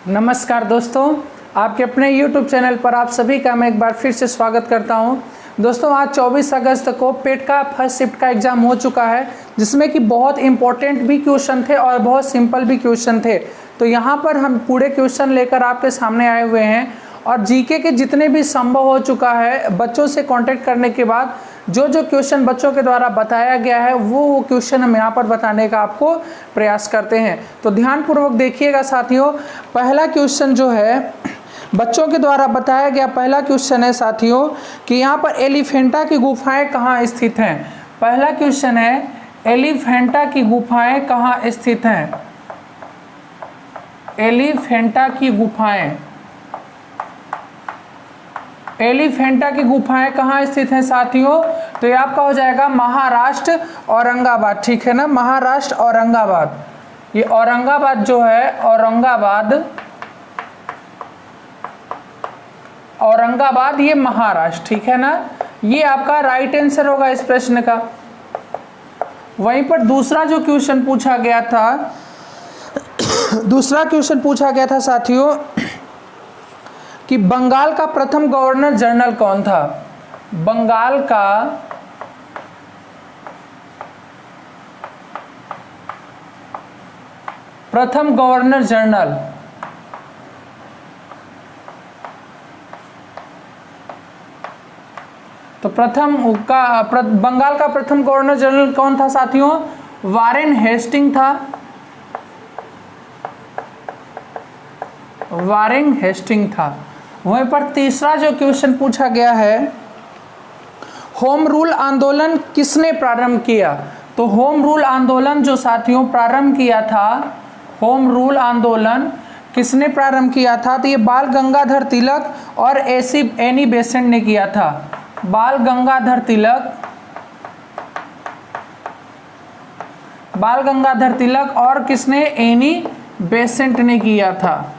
नमस्कार दोस्तों, आपके अपने YouTube चैनल पर आप सभी का मैं एक बार फिर से स्वागत करता हूं। दोस्तों, आज 24 अगस्त को पेट का फर्स्ट शिफ्ट का एग्ज़ाम हो चुका है, जिसमें कि बहुत इंपॉर्टेंट भी क्वेश्चन थे और बहुत सिंपल भी क्वेश्चन थे। तो यहां पर हम पूरे क्वेश्चन लेकर आपके सामने आए हुए हैं और जीके के जितने भी संभव हो चुका है, बच्चों से कांटेक्ट करने के बाद जो क्वेश्चन बच्चों के द्वारा बताया गया है वो क्वेश्चन हम यहाँ पर बताने का आपको प्रयास करते हैं। तो ध्यानपूर्वक देखिएगा साथियों। पहला क्वेश्चन जो है बच्चों के द्वारा बताया गया पहला क्वेश्चन है साथियों कि यहाँ पर एलिफेंटा की गुफाएं कहाँ स्थित हैं। पहला क्वेश्चन है एलिफेंटा की गुफाएं कहाँ स्थित हैं। एलिफेंटा की गुफाएं, एलिफेंटा की गुफाएं कहाँ स्थित हैं साथियों। तो ये आपका हो जाएगा महाराष्ट्र औरंगाबाद, ठीक है ना, महाराष्ट्र औरंगाबाद। ये औरंगाबाद जो है औरंगाबाद ये महाराष्ट्र, ठीक है ना। ये आपका राइट आंसर होगा इस प्रश्न का। वहीं पर दूसरा क्वेश्चन पूछा गया था साथियों कि बंगाल का प्रथम गवर्नर जनरल कौन था। बंगाल का प्रथम गवर्नर जनरल, तो बंगाल का प्रथम गवर्नर जनरल कौन था साथियों। वारेन हेस्टिंग था, वारेन हेस्टिंग था। वहीं पर तीसरा क्वेश्चन पूछा गया है होम रूल आंदोलन किसने प्रारंभ किया। तो होम रूल आंदोलन जो साथियों प्रारंभ किया था, होम रूल आंदोलन किसने प्रारंभ किया था। तो ये बाल गंगाधर तिलक और एनी बेसेंट ने किया था। बाल गंगाधर तिलक और किसने, एनी बेसेंट ने किया था।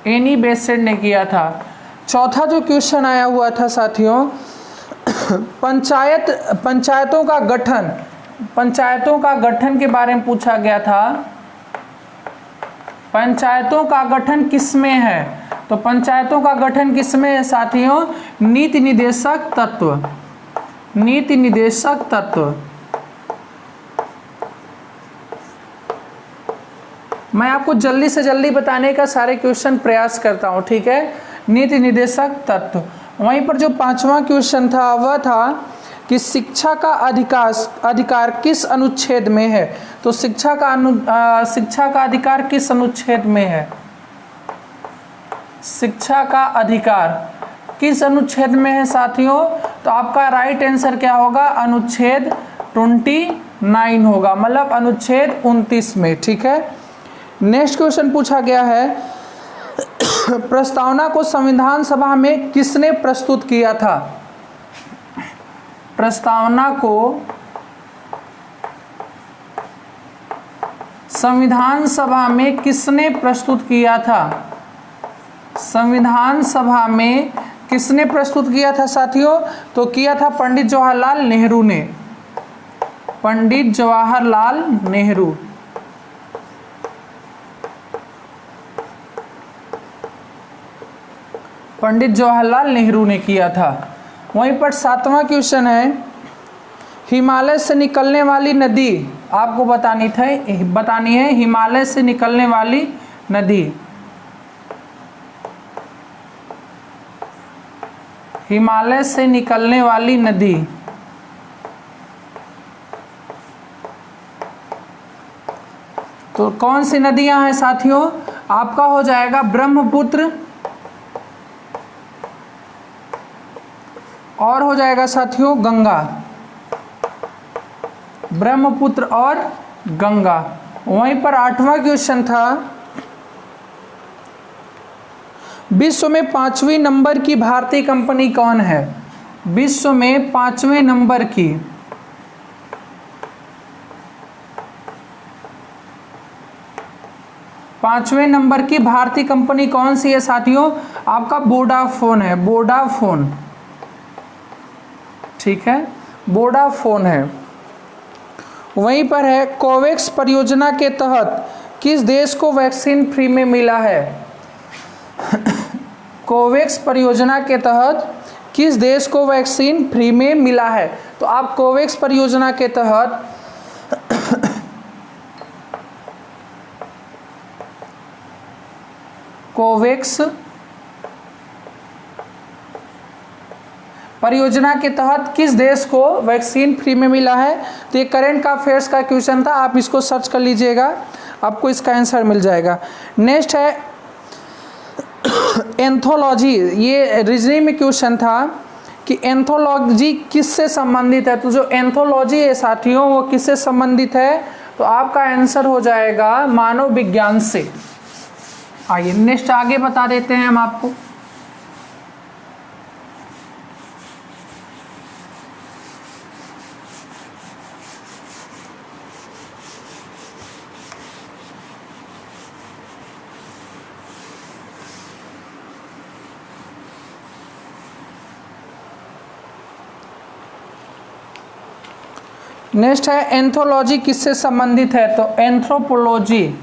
एनी बेसेंट ने किया था। चौथा क्वेश्चन आया हुआ था साथियों पंचायतों का गठन के बारे में पूछा गया था। पंचायतों का गठन किसमें है। तो पंचायतों का गठन किसमें है साथियों। नीति निदेशक तत्व, नीति निदेशक तत्व। मैं आपको जल्दी से जल्दी बताने का सारे क्वेश्चन प्रयास करता हूं, ठीक है। नीति निदेशक तत्व। वहीं पर जो पांचवा क्वेश्चन था वह था कि शिक्षा का अधिकार किस अनुच्छेद में है। तो शिक्षा का अधिकार किस अनुच्छेद में है। शिक्षा का अधिकार किस अनुच्छेद में है साथियों। तो आपका राइट आंसर क्या होगा, अनुच्छेद 29 होगा, मतलब अनुच्छेद 29 में, ठीक है। नेक्स्ट क्वेश्चन पूछा गया है प्रस्तावना को संविधान सभा में किसने प्रस्तुत किया था। प्रस्तावना को संविधान सभा में किसने प्रस्तुत किया था। संविधान सभा में किसने प्रस्तुत किया था साथियों। तो किया था पंडित जवाहरलाल नेहरू ने, पंडित जवाहरलाल नेहरू। पंडित जवाहरलाल नेहरू ने किया था। वहीं पर सातवां क्वेश्चन है हिमालय से निकलने वाली नदी आपको बतानी है। हिमालय से निकलने वाली नदी, हिमालय से निकलने वाली नदी। तो कौन सी नदियां हैं साथियों। आपका हो जाएगा ब्रह्मपुत्र और हो जाएगा साथियों गंगा, ब्रह्मपुत्र और गंगा। वहीं पर आठवां क्वेश्चन था विश्व में 5वें नंबर की भारतीय कंपनी कौन है। विश्व में 5वें नंबर की भारतीय कंपनी कौन सी है साथियों। आपका वोडाफोन है, वोडाफोन, ठीक है, वोडाफोन है। वहीं पर है कोवैक्स परियोजना के तहत किस देश को वैक्सीन फ्री में मिला है? कोवैक्स परियोजना के तहत किस देश को वैक्सीन फ्री में मिला है? तो आप कोवैक्स परियोजना के तहत कोवैक्स परियोजना के तहत किस देश को वैक्सीन फ्री में मिला है? तो ये करंट अफेयर्स का क्वेश्चन था, आप इसको सर्च कर लीजिएगा, आपको इसका आंसर मिल जाएगा। नेक्स्ट है एंथोलॉजी। ये रीजनिंग में क्वेश्चन था कि एंथोलॉजी किससे संबंधित है? तो जो एंथोलॉजी है साथियों वो किससे संबंधित है? तो आपका आंसर हो जाएगा मानव विज्ञान से। आइए नेक्स्ट आगे बता देते हैं हम आपको। नेक्स्ट है एंथोलॉजी किससे संबंधित है? तो एंथ्रोपोलॉजी,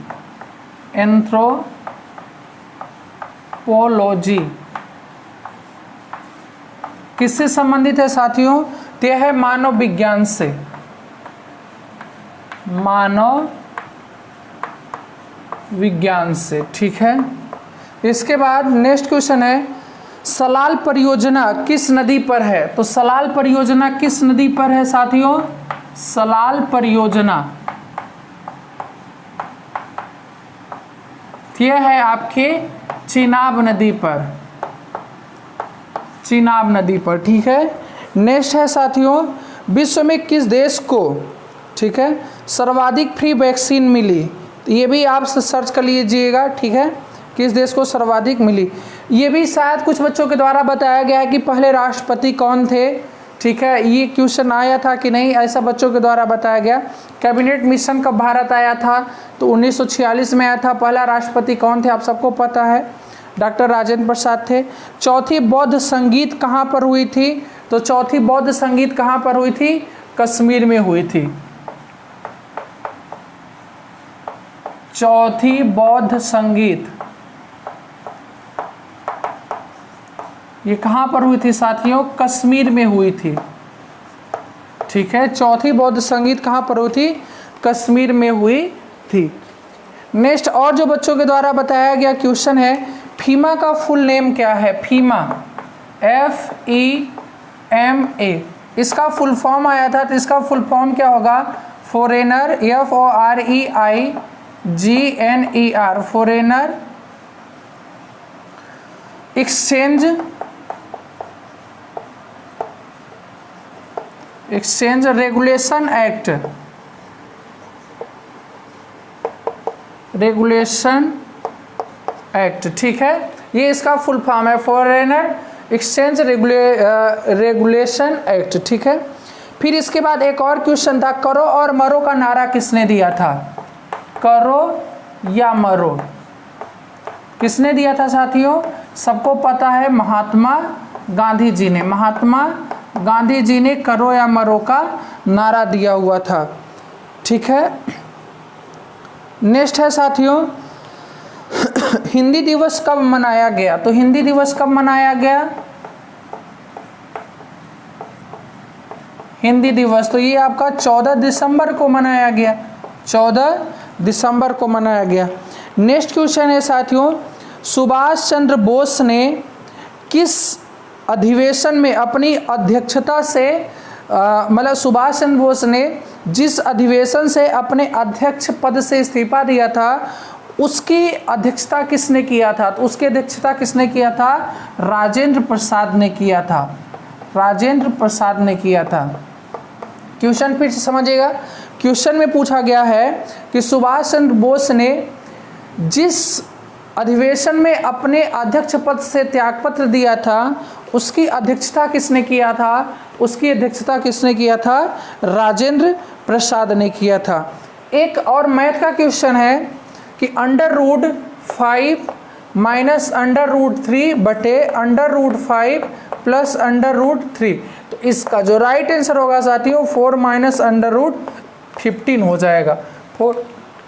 एंथ्रोपोलॉजी किससे संबंधित है साथियों? तो यह है मानव विज्ञान से, मानव विज्ञान से। ठीक है, इसके बाद नेक्स्ट क्वेश्चन है सलाल परियोजना किस नदी पर है? तो सलाल परियोजना किस नदी पर है साथियों? सलाल परियोजना यह है आपके चिनाब नदी पर, चिनाब नदी पर। ठीक है, नेक्स्ट है साथियों विश्व में किस देश को, ठीक है, सर्वाधिक फ्री वैक्सीन मिली? ये भी आप सर्च कर लीजिएगा। ठीक है, किस देश को सर्वाधिक मिली? ये भी शायद कुछ बच्चों के द्वारा बताया गया है कि पहले राष्ट्रपति कौन थे। ठीक है, ये क्वेश्चन आया था कि नहीं, ऐसा बच्चों के द्वारा बताया गया। कैबिनेट मिशन कब भारत आया था? तो 1946 में आया था। पहला राष्ट्रपति कौन थे? आप सबको पता है, डॉक्टर राजेंद्र प्रसाद थे। चौथी बौद्ध संगीत कहाँ पर हुई थी? तो चौथी बौद्ध संगीत कहाँ पर हुई थी? कश्मीर में हुई थी। चौथी बौद्ध संगीत ये कहाँ पर हुई थी साथियों? कश्मीर में हुई थी। ठीक है, चौथी बौद्ध संगीत कहाँ पर हुई थी? कश्मीर में हुई थी। नेक्स्ट और जो बच्चों के द्वारा बताया गया क्वेश्चन है फीमा का फुल नेम क्या है? फीमा, FEMA, इसका फुल फॉर्म आया था, तो इसका फुल फॉर्म क्या होगा? Foreigner, FOREIGNER, foreigner exchange regulation act, regulation act. ठीक है, ये इसका फुल फॉर्म है, फॉरेनर एक्सचेंज रेगुलेशन एक्ट। ठीक है, फिर इसके बाद एक और क्वेश्चन था करो और मरो का नारा किसने दिया था? करो या मरो किसने दिया था साथियों? सबको पता है, महात्मा गांधी जी ने। महात्मा गांधी जी ने करो या मरो का नारा दिया हुआ था। ठीक है, नेक्स्ट है साथियों हिंदी दिवस कब मनाया गया? तो हिंदी दिवस कब मनाया गया? हिंदी दिवस तो ये आपका 14 दिसंबर को मनाया गया, 14 दिसंबर को मनाया गया। नेक्स्ट क्वेश्चन है साथियों सुभाष चंद्र बोस ने किस अधिवेशन में अपनी अध्यक्षता से मतलब सुभाष चंद्र बोस ने जिस अधिवेशन से अपने अध्यक्ष पद से इस्तीफा दिया था उसकी अध्यक्षता किसने किया था? तो उसकी अध्यक्षता किसने किया था? राजेंद्र प्रसाद ने किया था, राजेंद्र प्रसाद ने किया था। क्वेश्चन फिर से समझिएगा, क्वेश्चन में पूछा गया है कि सुभाष चंद्र बोस ने जिस अधिवेशन में अपने अध्यक्ष पद से त्यागपत्र दिया था उसकी अध्यक्षता किसने किया था? उसकी अध्यक्षता किसने किया था? राजेंद्र प्रसाद ने किया था। एक और मैथ का क्वेश्चन है कि √5 माइनस √3 बटे √5 प्लस √3, तो इसका जो राइट आंसर होगा साथियों 4 माइनस √15 हो जाएगा। 4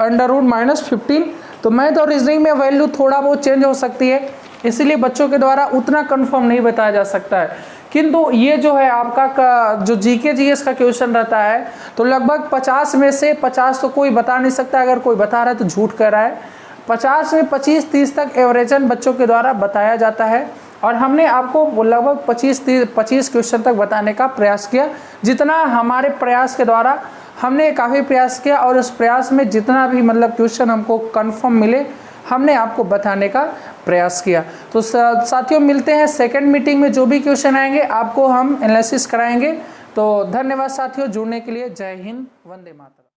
√-15। तो मैथ और रीजनिंग में वैल्यू थोड़ा बहुत चेंज हो सकती है, इसीलिए बच्चों के द्वारा उतना कंफर्म नहीं बताया जा सकता है। किंतु ये जो है आपका जो जीके जीएस का क्वेश्चन रहता है तो लगभग 50 में से 50 तो कोई बता नहीं सकता, अगर कोई बता रहा है तो झूठ कह रहा है। 50 में 25-30 तक एवरेजन बच्चों के द्वारा बताया जाता है, और हमने आपको लगभग 25 क्वेश्चन तक बताने का प्रयास किया। जितना हमारे प्रयास के द्वारा हमने काफ़ी प्रयास किया, और उस प्रयास में जितना भी मतलब क्वेश्चन हमको कंफर्म मिले हमने आपको बताने का प्रयास किया। तो साथियों मिलते हैं सेकंड मीटिंग में, जो भी क्वेश्चन आएंगे आपको हम एनालिसिस कराएंगे। तो धन्यवाद साथियों जुड़ने के लिए। जय हिंद, वंदे मातरम।